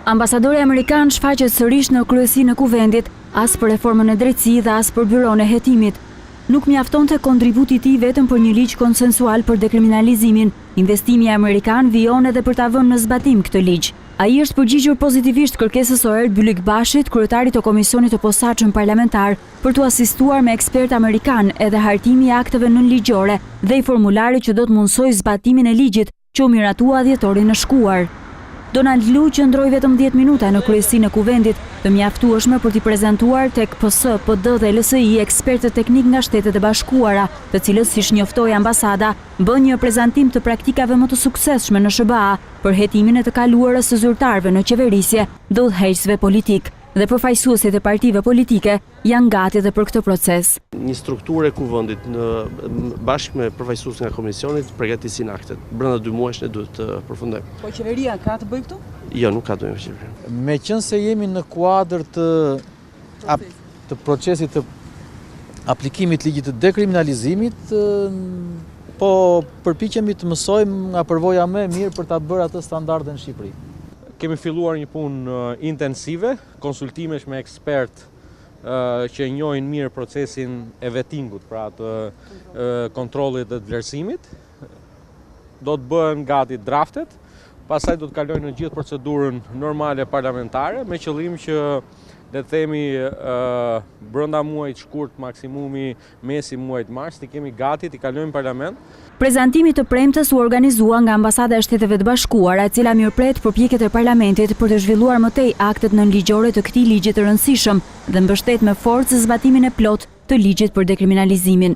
Ambasadori amerikan shfaqet sërish në kryesinë e kuvendit, as për reformën e drejtësisë dhe as për byron e hetimit. Nuk mjaftonte kontributi i tij vetëm për një ligj konsensual për dekriminalizimin. Investimi amerikan vijon edhe për ta vënë në zbatim këtë ligj. Ai është përgjigjur pozitivisht kërkesës së Erbil Bashit, kryetarit të komisionit të posaçëm parlamentar, për t'u asistuar me ekspert amerikan edhe hartimi i akteve nënligjore dhe i formularit që do të mundsojë zbatimin e ligjit që u miratua dhjetorin e shkuar. Donald Lu qëndroi vetëm 10 minuta në kryesinë e kuvendit, të mjaftueshme për t'i prezantuar tek PS, PD dhe LSI ekspertë teknik nga Shtetet e Bashkuara, të cilët, siç njoftoi ambasada, bën një prezantim të praktikave më të suksesshme në SBA për hetimin e të kaluarës së zyrtarëve në qeverisje dhe udhëheqësve politik. Dhe përfaqësuesit e partive politike janë gati edhe për këtë proces. Një strukturë e kuvendit bashkë me përfaqësues nga komisionit përgatisin aktet. Brenda 2 muajsh ne duhet të përfundojmë. Po qeveria ka të bëjë këtu? Jo, nuk ka të bëjë me qeveria. Meqense jemi në kuadër të procesit të aplikimit ligjit të dekriminalizimit, po përpiqemi të mësojmë nga përvoja më e mirë për ta bërë atë standarde në Shqipëri. Kemi filluar një punë intensive, konsultimesh me ekspert që njohin mirë procesin e vettingut, pra të kontrollit dhe të vlerësimit. Do të bëhen gati draftet, pastaj do të kalojnë në gjithë procedurën normale parlamentare, me qëllim që le të themi brenda muajit shkurt, maksimumi mesi muajit mars, të kemi gati të kalojmë parlament. Prezantimi të premtes u organizua nga Ambasada e Shteteve të Bashkuara, e cila mirëpret përpjekjet e parlamentit për të zhvilluar më tej aktet nënligjore të këtij ligji të rëndësishëm dhe mbështet me forcë zbatimin e plotë të ligjit për dekriminalizimin.